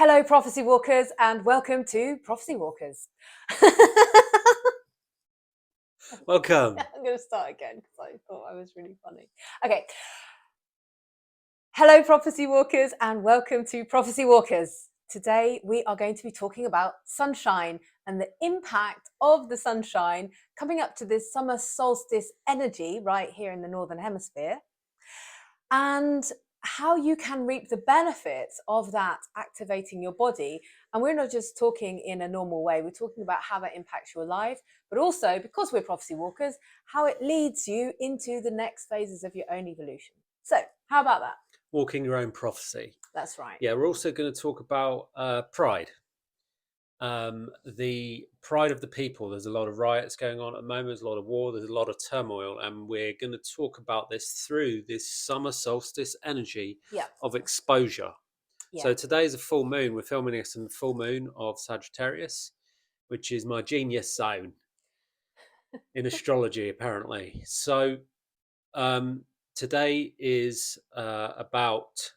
Hello, Prophecy Walkers, and welcome to Prophecy Walkers. Welcome. I'm going to start again because I thought I was really funny. Okay. Hello, Prophecy Walkers, and welcome to Prophecy Walkers. Today, we are going to be talking about sunshine and the impact of the sunshine coming up to this summer solstice energy right here in the Northern Hemisphere, and how you can reap the benefits of that activating your body. And we're not just talking in a normal way, we're talking about how that impacts your life, but also, because we're prophecy walkers, how it leads you into the next phases of your own evolution. So how about that? Walking your own prophecy. That's right. Yeah, we're also going to talk about pride. The pride of the people. There's a lot of riots going on at the moment. There's a lot of war. There's a lot of turmoil. And we're going to talk about this through this summer solstice energy of exposure. Yeah. So today's a full moon. We're filming this in the full moon of Sagittarius, which is my genius zone in astrology, apparently. So today is about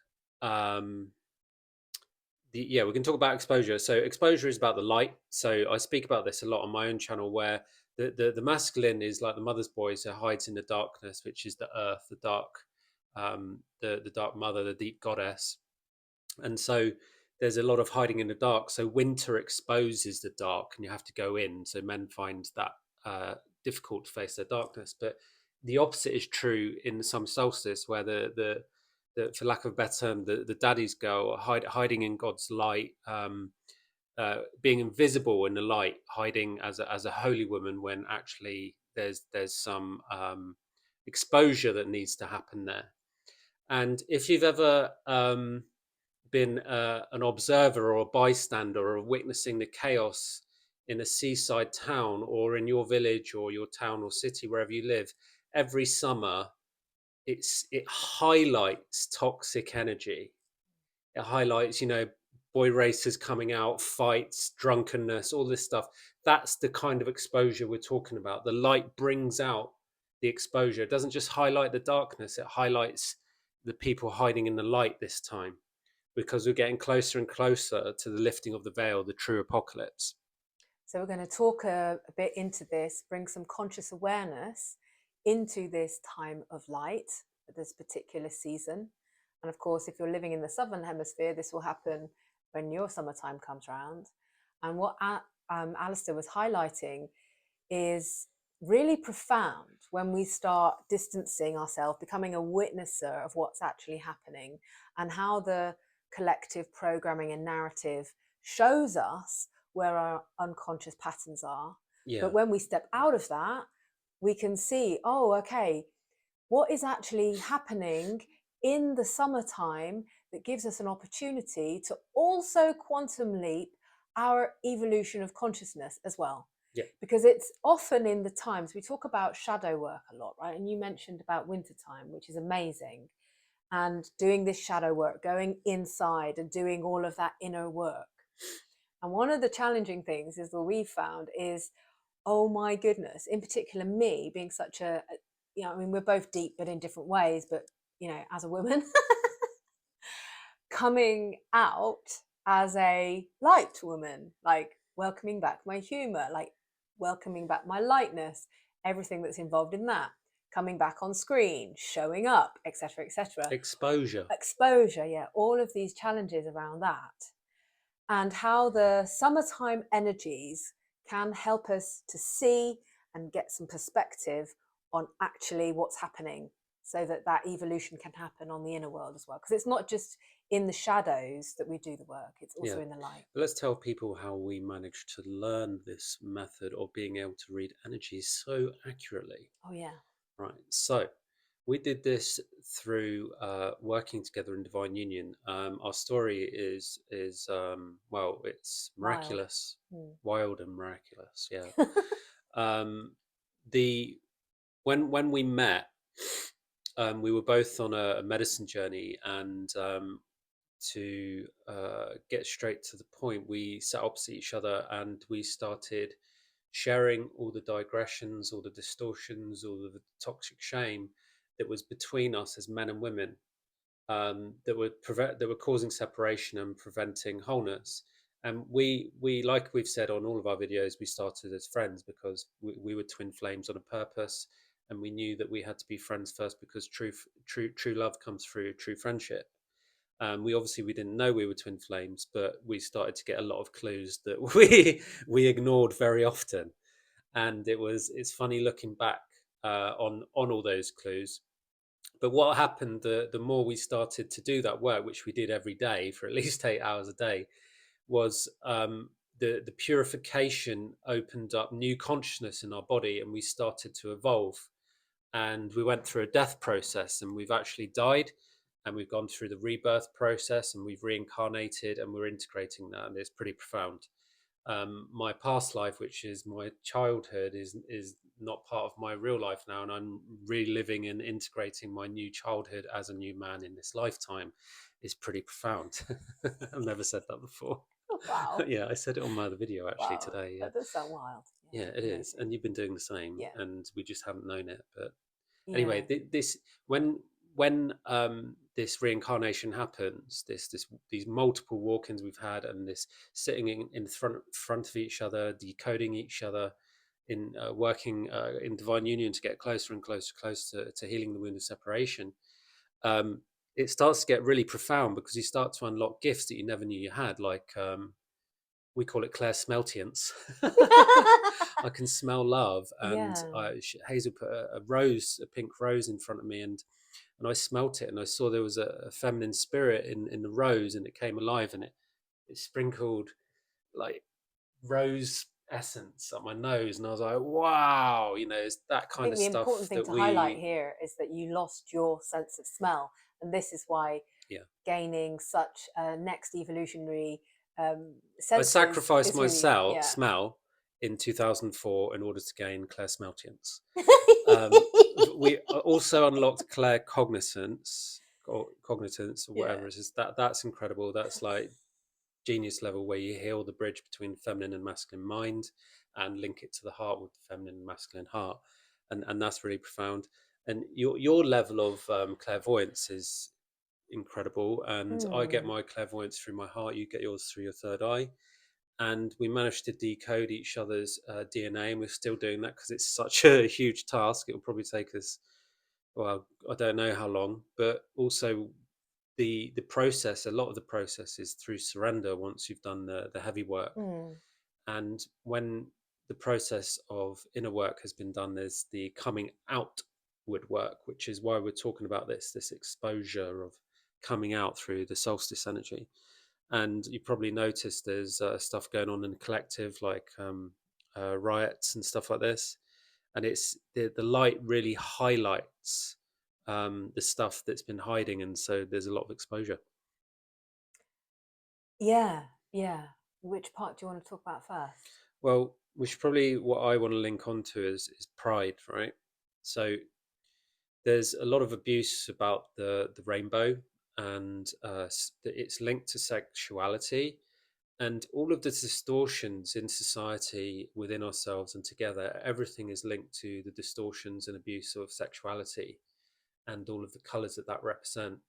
we can talk about exposure. So exposure is about the light. So I speak about this a lot on my own channel, where the masculine is like the mother's boy, so hides in the darkness, which is the earth, the dark, the dark mother, the deep goddess. And so there's a lot of hiding in the dark. So winter exposes the dark, and you have to go in. So men find that difficult to face their darkness. But the opposite is true in the summer solstice, where the for lack of a better term, the daddies go hiding in God's light, being invisible in the light, hiding as a holy woman, when actually there's some exposure that needs to happen there. And if you've ever been an observer or a bystander or witnessing the chaos in a seaside town or in your village or your town or city, wherever you live, every summer it highlights toxic energy. It highlights, boy racers coming out, fights, drunkenness, all this stuff. That's the kind of exposure we're talking about. The light brings out the exposure. It doesn't just highlight the darkness, it highlights the people hiding in the light this time, because we're getting closer and closer to the lifting of the veil, the true apocalypse. So we're going to talk a bit into this, bring some conscious awareness into this time of light, this particular season. And of course, if you're living in the Southern Hemisphere, this will happen when your summertime comes around. And what Alistair was highlighting is really profound when we start distancing ourselves, becoming a witnesser of what's actually happening, and how the collective programming and narrative shows us where our unconscious patterns are. Yeah. But when we step out of that, we can see, oh, okay, what is actually happening in the summertime that gives us an opportunity to also quantum leap our evolution of consciousness as well. Yeah. Because it's often in the times we talk about shadow work a lot, right? And you mentioned about wintertime, which is amazing. And doing this shadow work, going inside and doing all of that inner work. And one of the challenging things is what we've found is, oh my goodness, in particular me being such a, I mean, we're both deep, but in different ways, but, as a woman, coming out as a light woman, like welcoming back my humor, like welcoming back my lightness, everything that's involved in that, coming back on screen, showing up, etc., etc. Exposure, yeah, all of these challenges around that. And how the summertime energies can help us to see and get some perspective on actually what's happening, so that evolution can happen on the inner world as well. Because it's not just in the shadows that we do the work, it's also in the light. Let's tell people how we managed to learn this method of being able to read energy so accurately. Oh, yeah. Right. So we did this through working together in divine union. Our story is it's miraculous, wild and miraculous. Yeah. When we met, we were both on a medicine journey, and to get straight to the point, we sat opposite each other and we started sharing all the digressions, all the distortions, all the toxic shame that was between us as men and women. that were causing separation and preventing wholeness. And we like we've said on all of our videos, we started as friends because we were twin flames on a purpose, and we knew that we had to be friends first because true love comes through true friendship. We didn't know we were twin flames, but we started to get a lot of clues that we ignored very often. And it's funny looking back on all those clues. But what happened, the more we started to do that work, which we did every day for at least 8 hours a day, was the purification opened up new consciousness in our body, and we started to evolve. And we went through a death process, and we've actually died, and we've gone through the rebirth process, and we've reincarnated, and we're integrating that, and it's pretty profound. My past life, which is my childhood, is not part of my real life now, and I'm reliving and integrating my new childhood as a new man in this lifetime. Is pretty profound. I've never said that before. Oh, wow. Yeah, I said it on my other video actually Wow. today. Yeah, That does sound wild. yeah, it is, Amazing. and you've been doing the same, Yeah. and we just haven't known it. But anyway, Yeah. this when this reincarnation happens, these multiple walk-ins we've had, and this sitting in front of each other, decoding each other, in working in divine union to get closer and closer to healing the wound of separation. um, it starts to get really profound because you start to unlock gifts that you never knew you had, like we call it Claire Smeltience. I can smell love, and Yeah. Hazel put a pink rose in front of me, and I smelt it, and I saw there was a feminine spirit in the rose, and it came alive, and it sprinkled like rose essence up my nose, and I was like, wow, it's that I kind think of the important stuff thing that to highlight we, here is that you lost your sense of smell. And this is why yeah. gaining such next evolutionary I senses sacrificed is my really, yeah. smell in 2004 in order to gain Claire Smeltience. We also unlocked Claire Cognizance, or Cognitance, or Yeah. whatever it is. That's incredible. That's like genius level, where you heal the bridge between feminine and masculine mind and link it to the heart with the feminine and masculine heart, and that's really profound. And your level of clairvoyance is incredible, and I get Hmm. my clairvoyance through my heart, you get yours through your third eye, and we managed to decode each other's DNA, and we're still doing that because it's such a huge task. It will probably take us, well, I don't know how long, but also the process, a lot of the process is through surrender once you've done the heavy work. Hmm. And when the process of inner work has been done, there's the coming outward work, which is why we're talking about this exposure of coming out through the solstice energy. And you probably noticed there's stuff going on in the collective, like riots and stuff like this, and it's the light really highlights the stuff that's been hiding, and so there's a lot of exposure. Yeah. Yeah. Which part do you want to talk about first? Well, which probably what I want to link onto is pride, right? So there's a lot of abuse about the rainbow, and it's linked to sexuality, and all of the distortions in society, within ourselves and together. Everything is linked to the distortions and abuse of sexuality, and all of the colors that represent.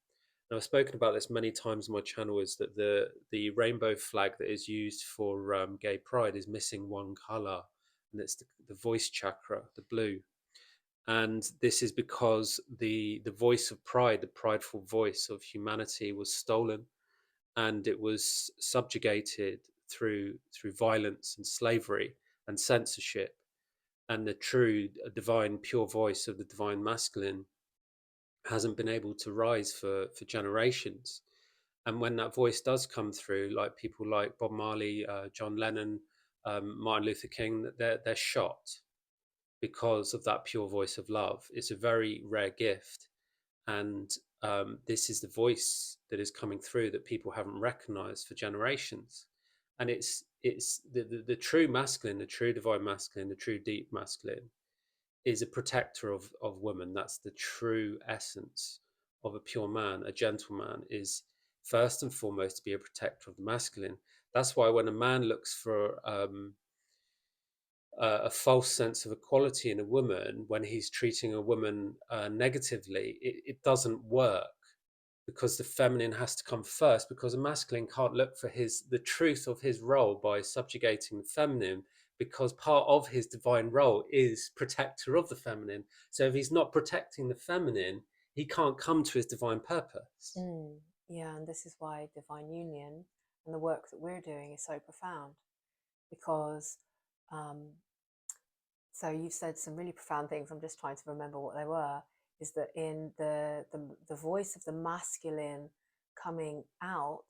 And I've spoken about this many times on my channel, is that the rainbow flag that is used for gay pride is missing one color, and it's the voice chakra, the blue. And this is because the voice of pride, the prideful voice of humanity, was stolen, and it was subjugated through violence and slavery and censorship. And the true divine pure voice of the divine masculine hasn't been able to rise for generations. And when that voice does come through, like people like Bob Marley, John Lennon, Martin Luther King, they're shot because of that pure voice of love. It's a very rare gift, and this is the voice that is coming through that people haven't recognized for generations. And it's the true masculine, the true divine masculine, the true deep masculine is a protector of women. That's the true essence of a pure man. A gentleman is first and foremost to be a protector of the masculine. That's why when a man looks for a false sense of equality in a woman, when he's treating a woman negatively, it doesn't work, because the feminine has to come first, because a masculine can't look for the truth of his role by subjugating the feminine, because part of his divine role is protector of the feminine. So if he's not protecting the feminine, he can't come to his divine purpose. Mm. Yeah, and this is why divine union and the work that we're doing is so profound, because um, so you've said some really profound things. I'm just trying to remember what they were. Is that in the voice of the masculine coming out,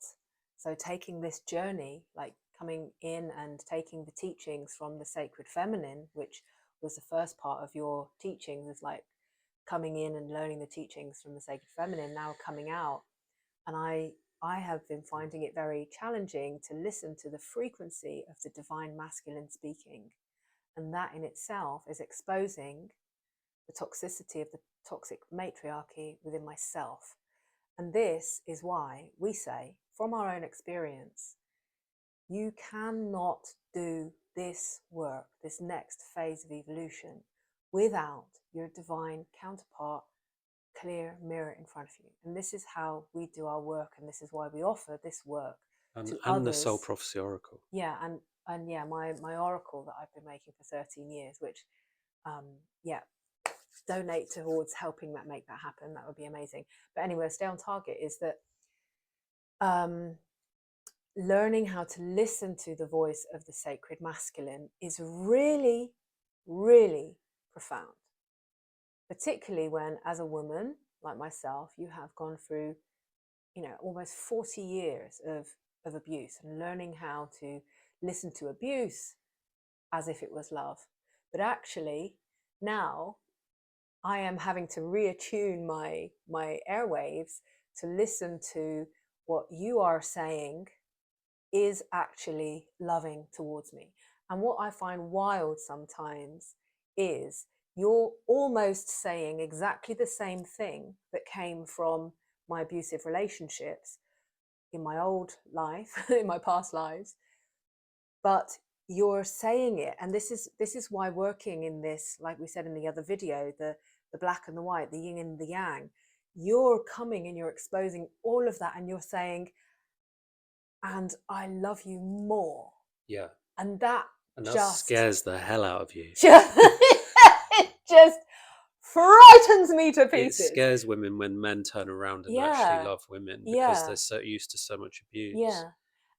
so taking this journey, like coming in and taking the teachings from the sacred feminine, which was the first part of your teachings, is like coming in and learning the teachings from the sacred feminine, now coming out. And I have been finding it very challenging to listen to the frequency of the divine masculine speaking, and that in itself is exposing the toxicity of the toxic matriarchy within myself. And this is why we say, from our own experience, you cannot do this work, this next phase of evolution, without your divine counterpart clear mirror in front of you. And this is how we do our work, and this is why we offer this work to and the others. Soul Prophecy Oracle. Yeah, and yeah, my oracle that I've been making for 13 years, which yeah, donate towards helping that make that happen. That would be amazing. But anyway, stay on target is that learning how to listen to the voice of the sacred masculine is really, really profound. Particularly when, as a woman like myself, you have gone through, almost 40 years of abuse, and learning how to listen to abuse as if it was love. But actually, now I am having to reattune my airwaves to listen to what you are saying is actually loving towards me. And what I find wild sometimes is you're almost saying exactly the same thing that came from my abusive relationships in my old life, in my past lives, but you're saying it. And this is why working in this, like we said in the other video, the black and the white, the yin and the yang, you're coming and you're exposing all of that, and you're saying, and I love you more. Yeah. And that scares the hell out of you. It just frightens me to pieces. It scares women when men turn around and actually love women, because they're so used to so much abuse. Yeah.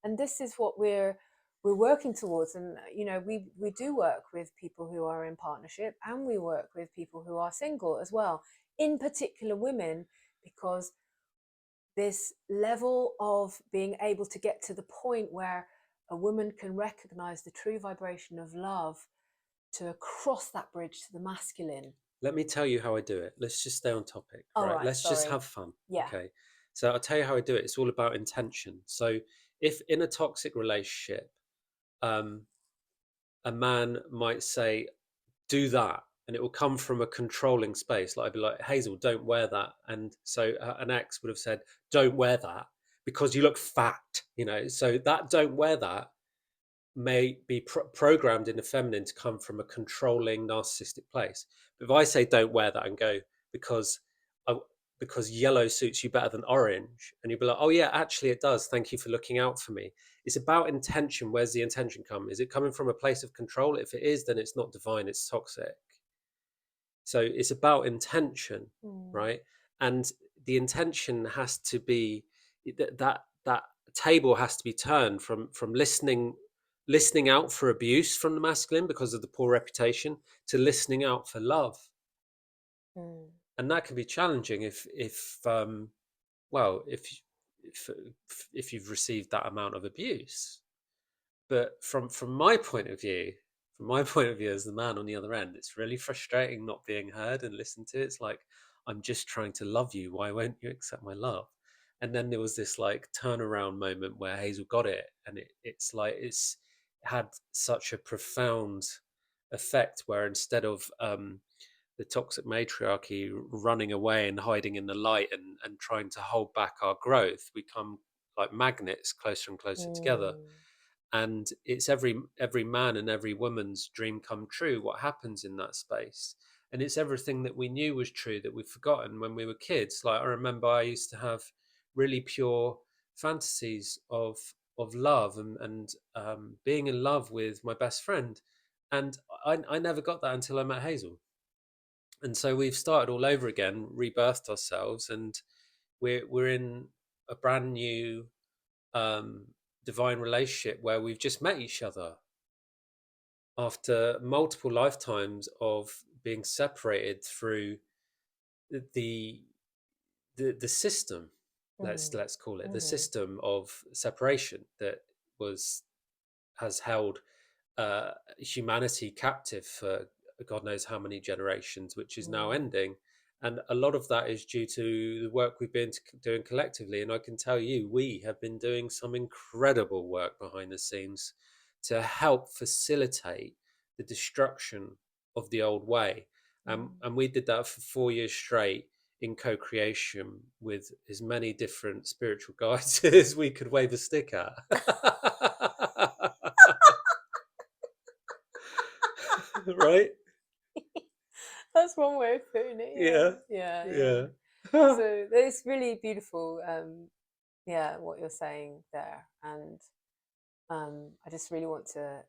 And this is what we're working towards. And we do work with people who are in partnership, and we work with people who are single as well, in particular women, because this level of being able to get to the point where a woman can recognize the true vibration of love, to cross that bridge to the masculine. Let me tell you how I do it. Let's just stay on topic. Right? Let's just have fun. Yeah. Okay. So I'll tell you how I do it. It's all about intention. So if in a toxic relationship, a man might say, do that, and it will come from a controlling space. Like I'd be like, Hazel, don't wear that. And so an ex would have said, don't wear that because you look fat, So that don't wear that may be programmed in the feminine to come from a controlling narcissistic place. But if I say don't wear that and go because because yellow suits you better than orange, and you'd be like, oh yeah, actually it does, thank you for looking out for me. It's about intention. Where's the intention come? Is it coming from a place of control? If it is, then it's not divine, it's toxic. So it's about intention, right? And the intention has to be that table has to be turned from listening out for abuse from the masculine because of the poor reputation, to listening out for love. And that can be challenging if you've received that amount of abuse. But from my point of view, as the man on the other end, it's really frustrating not being heard and listened to. It's like, I'm just trying to love you. Why won't you accept my love? And then there was this like turnaround moment where Hazel got it, and it's had such a profound effect, where instead of the toxic matriarchy running away and hiding in the light and trying to hold back our growth, we come like magnets closer and closer together. And it's every man and every woman's dream come true, what happens in that space. And it's everything that we knew was true that we've forgotten when we were kids. Like I remember I used to have really pure fantasies of love and being in love with my best friend. And I never got that until I met Hazel. And so we've started all over again, rebirthed ourselves, and we're in a brand new um, divine relationship where we've just met each other after multiple lifetimes of being separated through the the system. Mm. Let's call it the Mm-hmm. system of separation that was has held humanity captive for God knows how many generations, which is now Mm. ending. And a lot of that is due to the work we've been doing collectively. And I can tell you, we have been doing some incredible work behind the scenes to help facilitate the destruction of the old way. Mm. And we did that for 4 years straight in co-creation with as many different spiritual guides as we could wave a stick at. Right? That's one way of putting it. Yeah. Yeah, yeah, yeah. Yeah. So it's really beautiful. Yeah, what you're saying there, and I just really want to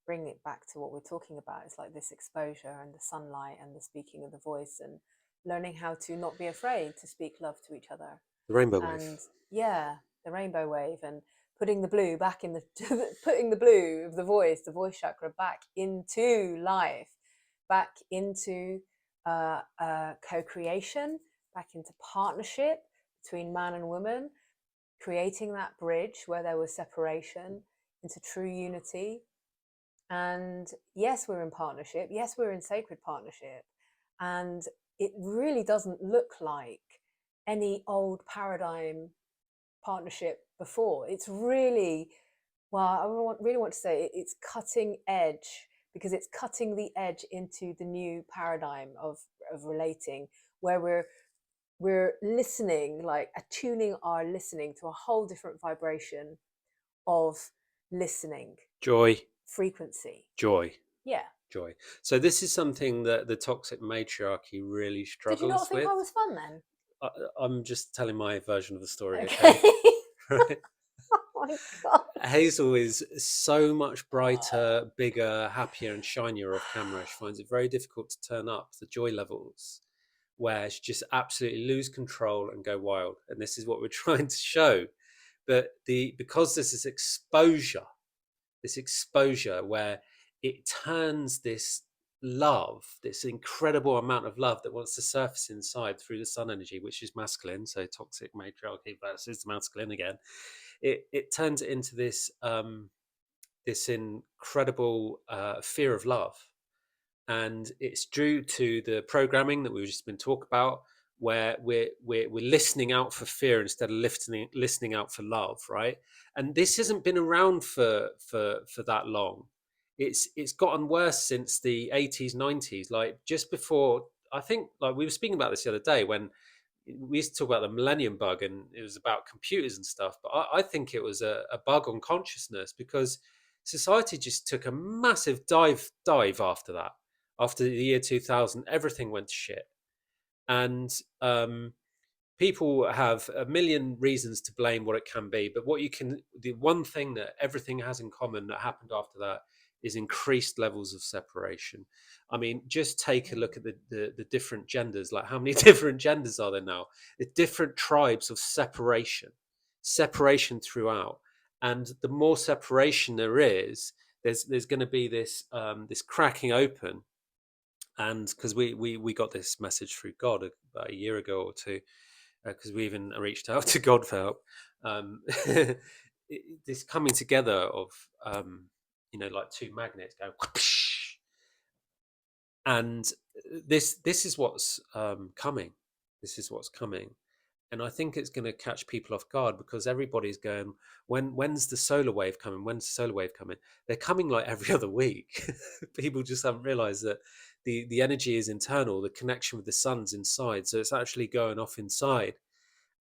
bring it back to what we're talking about. It's like this exposure and the sunlight and the speaking of the voice and learning how to not be afraid to speak love to each other. The rainbow wave. And yeah, the rainbow wave and putting the blue back in the putting the blue of the voice chakra back into life, back into co-creation, back into partnership between man and woman, creating that bridge where there was separation into true unity. And yes, we're in partnership. Yes, we're in sacred partnership. And it really doesn't look like any old paradigm partnership before. It's really, well, really want to say it's cutting edge, because it's cutting the edge into the new paradigm of relating, where we're listening, like attuning our listening to a whole different vibration of listening Joy. frequency. Joy. Yeah. Joy. So this is something that the toxic matriarchy really Did you not struggles think with. I was fun then? I, I'm just telling my version of the story, okay? Okay. Right. Oh my god. Hazel is so much brighter, bigger, happier, and shinier off camera. She finds it very difficult to turn up the joy levels where she just absolutely lose control and go wild. And this is what we're trying to show. But because this exposure where it turns this love, this incredible amount of love that wants to surface inside through the sun energy, which is masculine, so toxic matriarchy versus masculine again. It turns it into this incredible fear of love, and it's due to the programming that we've just been talking about, where we're listening out for fear instead of listening out for love, right? And this hasn't been around for that long. It's gotten worse since the 80s 90s, like just before. I think, like, we were speaking about this the other day when we used to talk about the millennium bug, and it was about computers and stuff, but I think it was a bug on consciousness, because society just took a massive dive after that. After the year 2000, everything went to shit. And people have a million reasons to blame what it can be, but the one thing that everything has in common that happened after that is increased levels of separation. I mean, just take a look at the different genders. Like, how many different genders are there now? The different tribes of separation throughout. And the more separation there is, there's going to be this cracking open. And because we got this message through God about a year ago or two, because we even reached out to God for help. Um, this coming together of like two magnets going, and this is what's coming. This is what's coming, and I think it's going to catch people off guard, because everybody's going, when's the solar wave coming? When's the solar wave coming? They're coming like every other week. People just haven't realized that the energy is internal. The connection with the sun's inside, so it's actually going off inside.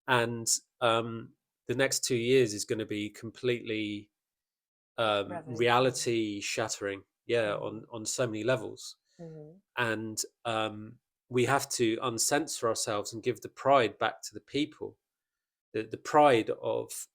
And the next 2 years is going to be completely Revolutionary. reality shattering, yeah, Mm. on so many levels. Mm-hmm. And we have to uncensor ourselves and give the pride back to the people, the pride of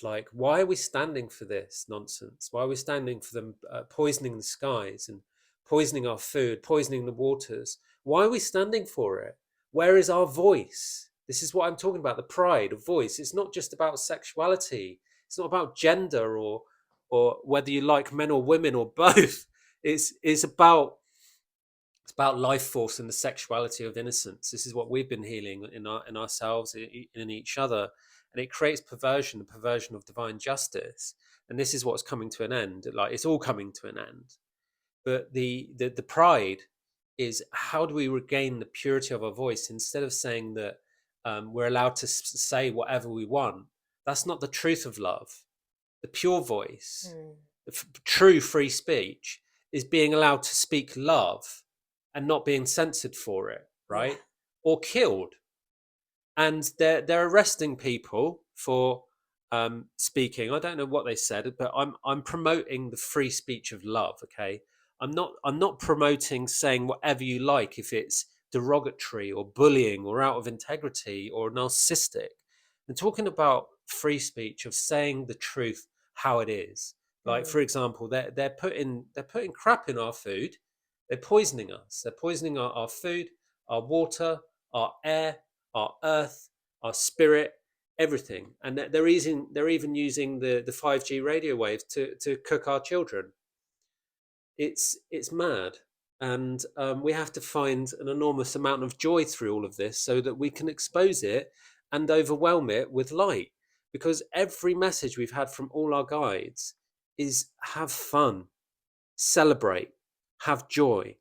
like, why are we standing for this nonsense? Why are we standing for them poisoning the skies and poisoning our food, poisoning the waters? Why are we standing for it? Where is our voice? This is what I'm talking about, the pride of voice. It's not just about sexuality. It's not about gender or whether you like men or women or both. It's about life force and the sexuality of innocence. This is what we've been healing in ourselves, in each other, and it creates perversion, the perversion of divine justice. And this is what's coming to an end. Like, it's all coming to an end. But the pride is, how do we regain the purity of our voice instead of saying that we're allowed to say whatever we want? That's not the truth of love. The pure voice, the true free speech, is being allowed to speak love and not being censored for it, right? Yeah. Or killed. And they're arresting people for speaking. I don't know what they said, but I'm promoting the free speech of love. Okay, I'm not promoting saying whatever you like if it's derogatory or bullying or out of integrity or narcissistic. I'm talking about free speech of saying the truth how it is. Like, for example, they're putting crap in our food. They're poisoning us. They're poisoning our food, our water, our air, our earth, our spirit, everything. And they're even using the 5G radio waves to cook our children. It's mad. And we have to find an enormous amount of joy through all of this so that we can expose it and overwhelm it with light. Because every message we've had from all our guides is have fun, celebrate, have joy.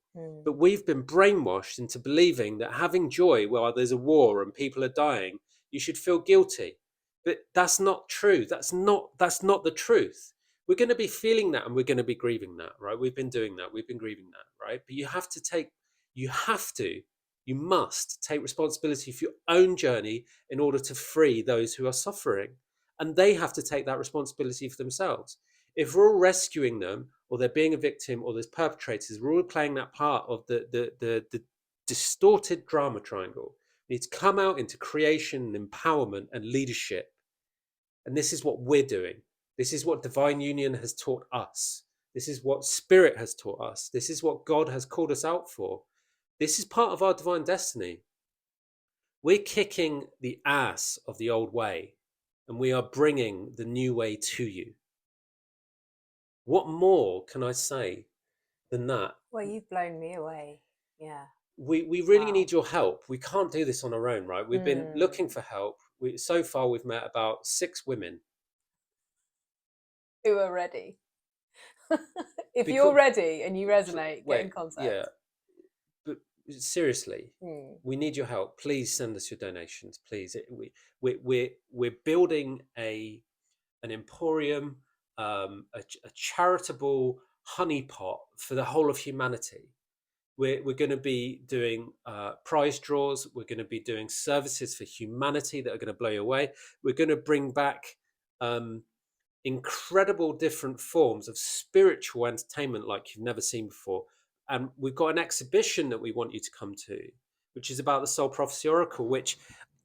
But we've been brainwashed into believing that having joy while there's a war and people are dying, you should feel guilty. But that's not true. That's not the truth. We're going to be feeling that and we're going to be grieving that, right? We've been doing that. We've been grieving that, right? But you must take responsibility for your own journey in order to free those who are suffering. And they have to take that responsibility for themselves. If we're all rescuing them, or they're being a victim, or there's perpetrators, we're all playing that part of the distorted drama triangle. We need to come out into creation and empowerment and leadership. And this is what we're doing. This is what divine union has taught us. This is what spirit has taught us. This is what God has called us out for. This is part of our divine destiny. We're kicking the ass of the old way, and we are bringing the new way to you. What more can I say than that? Well, you've blown me away. Yeah. We really Wow. need your help. We can't do this on our own, right? We've been looking for help. So far, we've met about 6 women. Who are ready? If Because, you're ready and you resonate, get in wait, contact. yeah, but seriously, Mm. we need your help. Please send us your donations, please. We're building an emporium, a charitable honeypot for the whole of humanity. We're going to be doing prize draws. We're going to be doing services for humanity that are going to blow you away. We're going to bring back incredible different forms of spiritual entertainment like you've never seen before. And we've got an exhibition that we want you to come to, which is about the Soul Prophecy Oracle, which,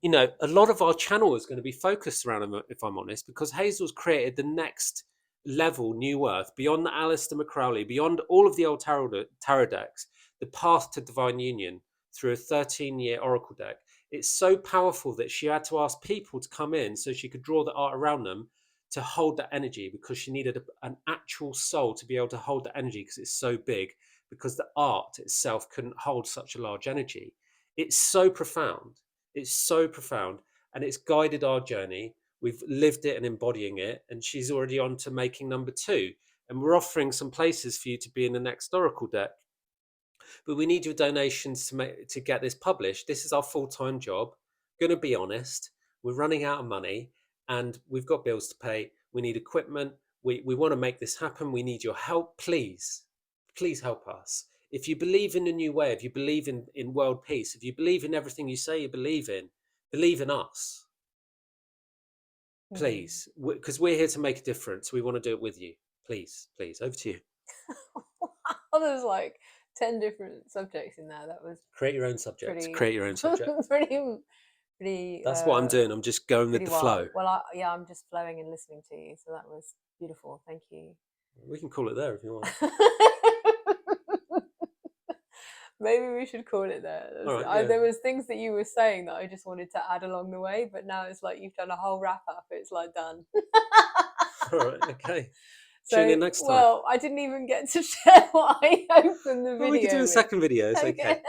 a lot of our channel is going to be focused around, if I'm honest, because Hazel's created the next level new earth beyond the Aleister McCrowley, beyond all of the old tarot decks, the path to divine union through a 13-year oracle deck. It's so powerful that she had to ask people to come in so she could draw the art around them to hold that energy, because she needed an actual soul to be able to hold that energy, because it's so big, because the art itself couldn't hold such a large energy. It's so profound. It's so profound, and it's guided our journey. We've lived it and embodying it, and she's already on to making number 2. And we're offering some places for you to be in the next oracle deck. But we need your donations to get this published. This is our full-time job. Going to be honest, we're running out of money and we've got bills to pay. We need equipment. We want to make this happen. We need your help. Please help us. If you believe in a new way, if you believe in world peace, if you believe in everything you say you believe in us. Please, because we're here to make a difference. We want to do it with you. Please, over to you. Wow, there's like 10 different subjects in there. That was Create your own subject. pretty, Create your own subject. pretty pretty That's what I'm doing. I'm just going with pretty the wild. flow. Well, yeah, I'm just flowing and listening to you, so that was beautiful. Thank you. We can call it there if you want. Maybe we should call it there. All right, yeah. There was things that you were saying that I just wanted to add along the way, but now it's like you've done a whole wrap up. It's like done. All right, okay. So, Tune in next time. well, I didn't even get to share what I opened the video Well, we could do a with. second video. It's okay.